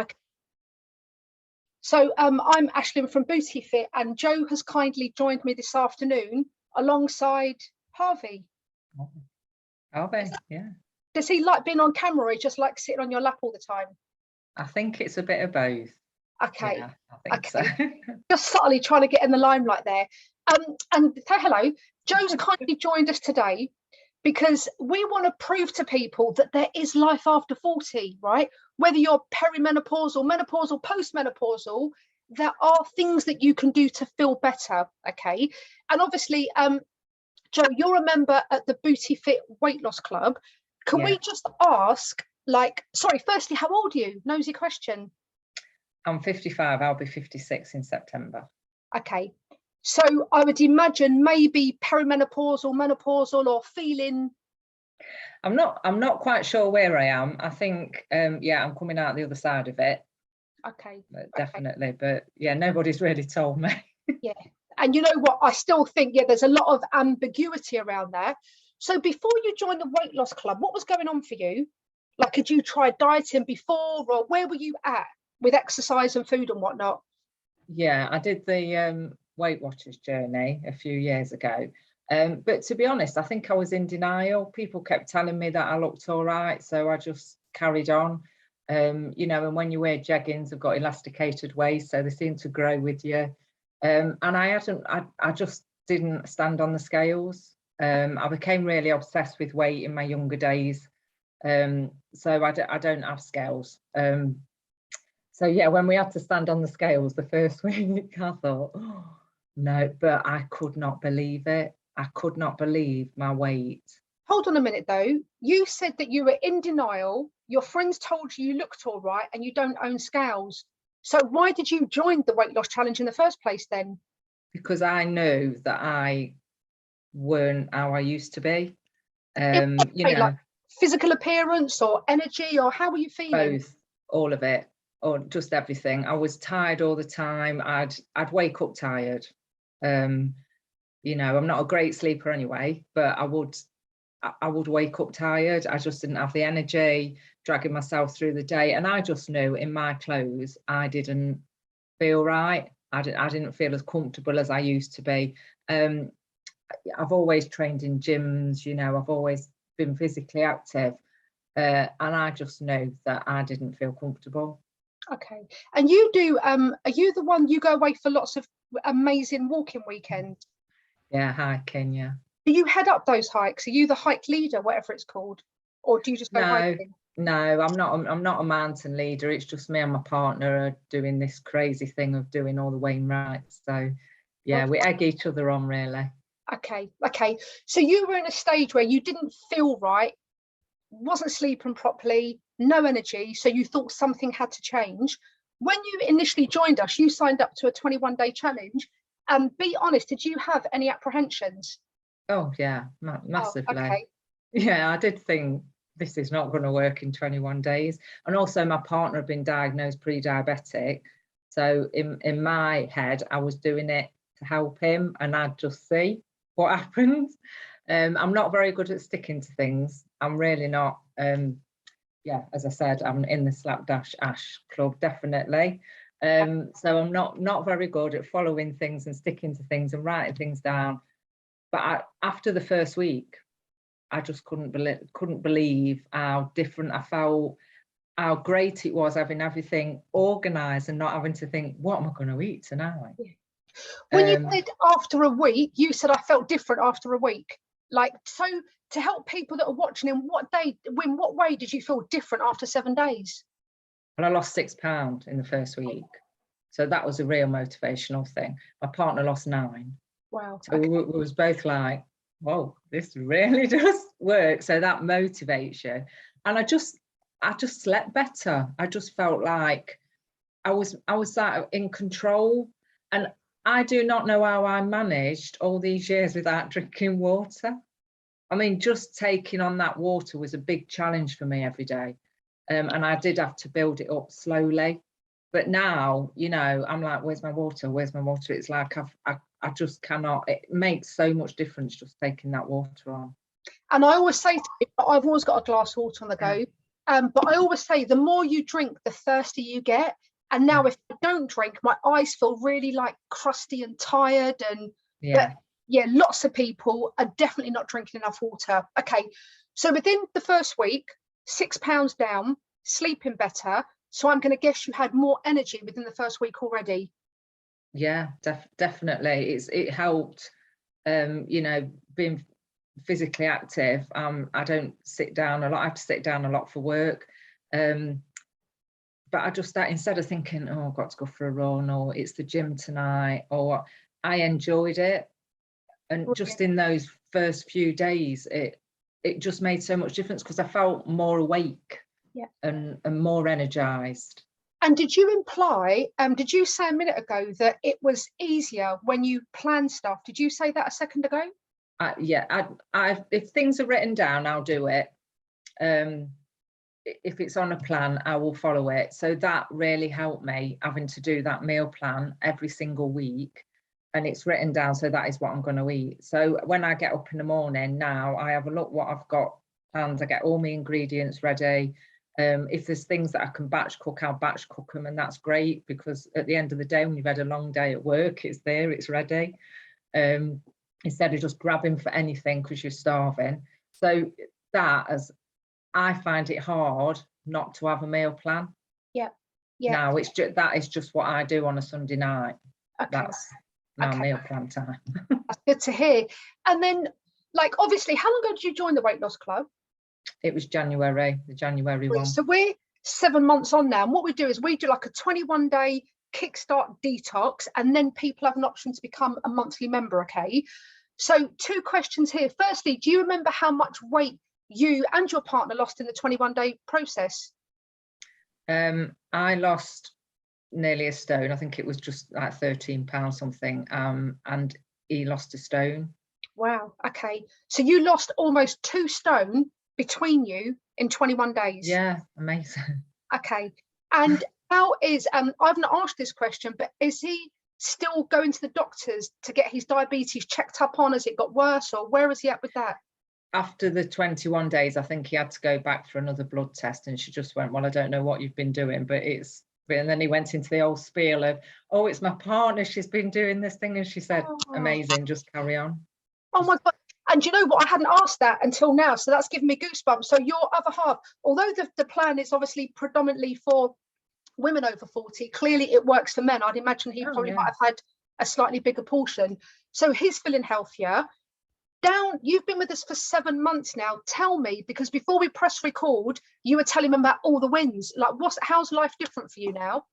Okay. So I'm Ashlyn from BootyFit, and Jo has kindly joined me this afternoon alongside Harvey. Harvey, yeah. Does he like being on camera, or he just like sitting on your lap all the time? I think it's a bit of both. Okay. Yeah, I think so. Just subtly trying to get in the limelight there. And say hello. Jo's kindly joined us today because we want to prove to people that there is life after 40, right? Whether you're perimenopausal, menopausal, postmenopausal, there are things that you can do to feel better, okay? And obviously, Jo, you're a member at the BootyFit Weight Loss Club. Can we just ask, like, sorry, firstly, how old are you? Nosy question. I'm 55, I'll be 56 in September. Okay. So I would imagine maybe perimenopausal, menopausal, or feeling. I'm not quite sure where I am. I think yeah, I'm coming out the other side of it. Okay. Definitely. But yeah, nobody's really told me. Yeah. And you know what? I still think, yeah, there's a lot of ambiguity around there. So before you joined the weight loss club, what was going on for you? Like, had you tried dieting before, or where were you at with exercise and food and whatnot? Yeah, I did the Weight Watchers journey a few years ago. But to be honest, I think I was in denial. People kept telling me that I looked all right, so I just carried on. You know, and when you wear jeggings, they've got elasticated waist, so they seem to grow with you. And I just didn't stand on the scales. I became really obsessed with weight in my younger days. So I don't have scales. So yeah, when we had to stand on the scales the first week, I thought, oh, no, but I could not believe it. I could not believe my weight. Hold on a minute though. You said that you were in denial. Your friends told you looked all right and you don't own scales. So why did you join the weight loss challenge in the first place then? Because I knew that I weren't how I used to be. You know, like physical appearance or energy, or how were you feeling? Both, all of it, or just everything. I was tired all the time. I'd wake up tired. You know, I'm not a great sleeper anyway, but I would wake up tired. I just didn't have the energy, dragging myself through the day. And I just knew in my clothes, I didn't feel right. I didn't feel as comfortable as I used to be. I've always trained in gyms, you know, I've always been physically active. And I just knew that I didn't feel comfortable. Okay. And you do, are you the one, you go away for lots of amazing walking weekends? Yeah, hiking, yeah. Do you head up those hikes? Are you the hike leader, whatever it's called? Or do you just go hiking? No, I'm not a mountain leader. It's just me and my partner are doing this crazy thing of doing all the Wainwrights. So yeah, we egg each other on, really. Okay. So you were in a stage where you didn't feel right, wasn't sleeping properly, no energy, so you thought something had to change. When you initially joined us, you signed up to a 21-day challenge. Be honest, did you have any apprehensions? Oh yeah, massively. Oh, okay. Yeah, I did think this is not going to work in 21 days. And also my partner had been diagnosed pre-diabetic. So in my head, I was doing it to help him, and I'd just see what happens. I'm not very good at sticking to things. I'm really not. Yeah, as I said, I'm in the Slapdash Ash club, definitely. So I'm not very good at following things and sticking to things and writing things down. But after the first week, I just couldn't believe how different I felt, how great it was having everything organised and not having to think, what am I going to eat tonight? Yeah. When you said after a week, you said I felt different after a week. Like, so to help people that are watching, in what way did you feel different after 7 days? Well, I lost 6 pounds in the first week. So that was a real motivational thing. My partner lost 9. Wow. So we was both like, whoa, this really does work. So that motivates you. And I just slept better. I just felt like I was in control. And I do not know how I managed all these years without drinking water. I mean, just taking on that water was a big challenge for me every day. And I did have to build it up slowly. But now, you know, I'm like, where's my water? Where's my water? It's like I just cannot. It makes so much difference just taking that water on. And I always say to people, I've always got a glass of water on the go. But I always say the more you drink, the thirstier you get. And now if I don't drink, my eyes feel really like crusty and tired. And but yeah, lots of people are definitely not drinking enough water. Okay, so within the first week, 6 pounds down, sleeping better. So I'm going to guess you had more energy within the first week already. Yeah, definitely. It helped. You know, being physically active. I don't sit down a lot. I have to sit down a lot for work. But I just start, instead of thinking, oh, I've got to go for a run, or it's the gym tonight, or I enjoyed it. And just in those first few days, it just made so much difference, because I felt more awake and more energized. And did you imply, did you say a minute ago that it was easier when you plan stuff? Did you say that a second ago? Yeah, if things are written down, I'll do it. If it's on a plan, I will follow it. So that really helped me, having to do that meal plan every single week. And it's written down, so that is what I'm going to eat. So when I get up in the morning now, I have a look what I've got planned. I get all my ingredients ready. If there's things that I can batch cook, I'll batch cook them, and that's great, because at the end of the day, when you've had a long day at work, it's there, it's ready. Instead of just grabbing for anything because you're starving. So that, as I find it hard not to have a meal plan. Yeah. Now it's just, that is just what I do on a Sunday night. Okay. That's my meal plan time. That's good to hear. And then, like, obviously, how long ago did you join the weight loss club? It was January, the January one. So we're 7 months on now, and what we do is we do like a 21-day kickstart detox, and then people have an option to become a monthly member. Okay, so 2 questions here. Firstly, do you remember how much weight you and your partner lost in the 21-day process? I lost nearly a stone. I think it was just like 13 pounds something, and he lost a stone. Wow. Okay, so you lost almost 2 stone between you in 21 days. Yeah, amazing. Okay, and how is I've not asked this question, but is he still going to the doctors to get his diabetes checked up on? Has it got worse, or where is he at with that? After the 21 days, I think he had to go back for another blood test, and she just went, well, I don't know what you've been doing, but it's, and then he went into the old spiel of, oh, it's my partner, she's been doing this thing, and she said, amazing, just carry on. Oh my God. And you know what, I hadn't asked that until now, so that's given me goosebumps. So your other half, although the plan is obviously predominantly for women over 40, clearly it works for men. I'd imagine he probably might have had a slightly bigger portion. So he's feeling healthier. You've been with us for 7 months now. Tell me, because before we press record, you were telling him about all the wins. Like, how's life different for you now?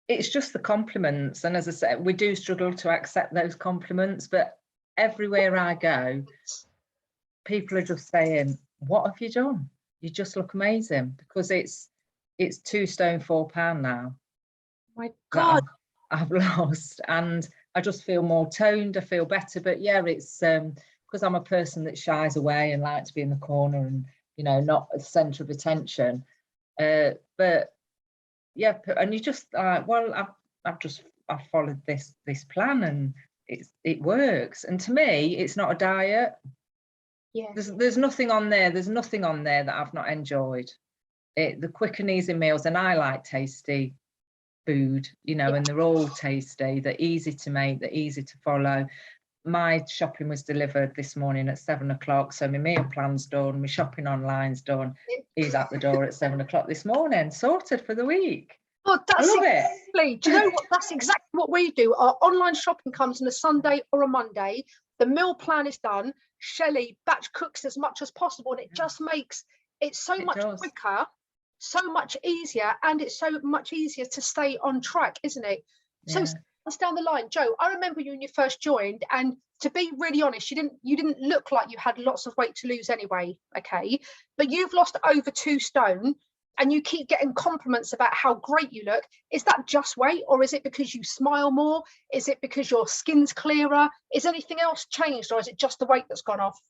It's just the compliments. And as I said, we do struggle to accept those compliments, but everywhere I go, people are just saying, what have you done? You just look amazing, because it's 2 stone 4 pound now. My God. I've lost, and I just feel more toned. I feel better. But yeah, it's because I'm a person that shies away and likes to be in the corner and, you know, not the centre of attention. But yeah, and you just well, I've followed this plan, and it works. And to me, it's not a diet. Yeah. There's nothing on there. There's nothing on there that I've not enjoyed. The quick and easy meals, and I like tasty food, you know, and they're all tasty, they're easy to make, they're easy to follow. My shopping was delivered this morning at 7 o'clock, so my meal plan's done, my shopping online's done. He's at the door at 7 o'clock this morning, sorted for the week. Oh, that's exactly. Do you know what? That's exactly what we do. Our online shopping comes on a Sunday or a Monday. The meal plan is done. Shelley batch cooks as much as possible, and it just makes it so much quicker, so much easier, and it's so much easier to stay on track, isn't it? So down the line, Jo, I remember you when you first joined, and to be really honest, you didn't look like you had lots of weight to lose anyway. Okay, but you've lost over 2 stone, and you keep getting compliments about how great you look. Is that just weight, or is it because you smile more? Is it because your skin's clearer? Is anything else changed, or is it just the weight that's gone off?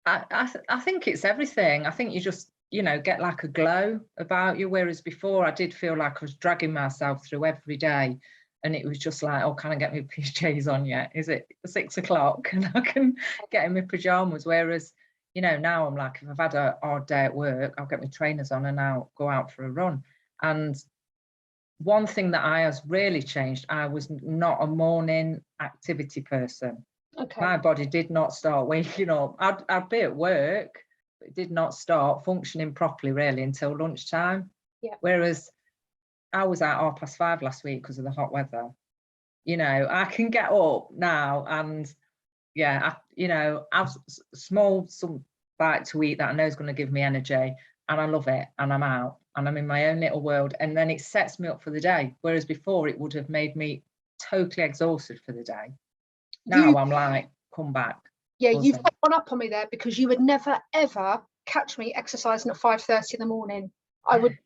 I think it's everything. I think you just, you know, get like a glow about you, whereas before I did feel like I was dragging myself through every day, and it was just like, oh, can I get my PJs on yet? Is it 6 o'clock and I can get in my pajamas? Whereas, You know, now I'm like, if I've had a hard day at work, I'll get my trainers on and I'll go out for a run. And one thing that has really changed, I was not a morning activity person. Okay. My body did not start waking up. I'd be at work, but it did not start functioning properly really until lunchtime. Yeah. Whereas I was out 5:30 last week because of the hot weather. You know, I can get up now and yeah, have some bite to eat that I know is going to give me energy, and I love it, and I'm out and I'm in my own little world, and then it sets me up for the day. Whereas before it would have made me totally exhausted for the day. Now I'm like, come back. Yeah, buzzing. you've got one up on me there, because you would never ever catch me exercising at 5:30 in the morning. I would,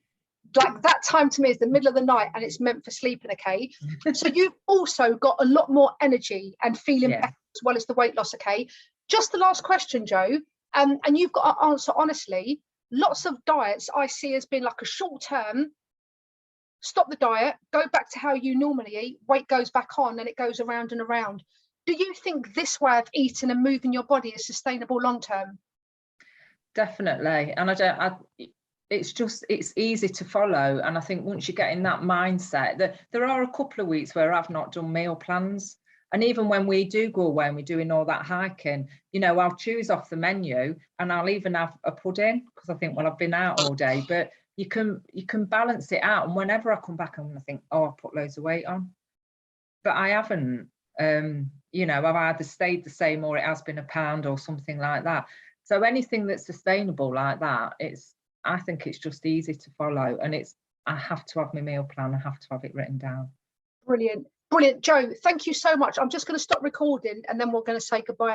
like, that time to me is the middle of the night, and it's meant for sleeping. Okay, so you've also got a lot more energy and feeling better, as well as the weight loss. Okay, just the last question, Jo, and you've got to answer honestly. Lots of diets I see as being like a short term, stop the diet, go back to how you normally eat, weight goes back on, and it goes around and around. Do you think this way of eating and moving your body is sustainable long term? Definitely. And it's easy to follow. And I think once you get in that mindset, there are a couple of weeks where I've not done meal plans. And even when we do go away and we're doing all that hiking, you know, I'll choose off the menu and I'll even have a pudding, because I think, well, I've been out all day. But you can balance it out. And whenever I come back, I'm going to think, oh, I put loads of weight on. But I haven't. You know, I've either stayed the same or it has been a pound or something like that. So anything that's sustainable like that, I think it's just easy to follow. And I have to have my meal plan. I have to have it written down. Brilliant. Brilliant. Jo, thank you so much. I'm just going to stop recording and then we're going to say goodbye.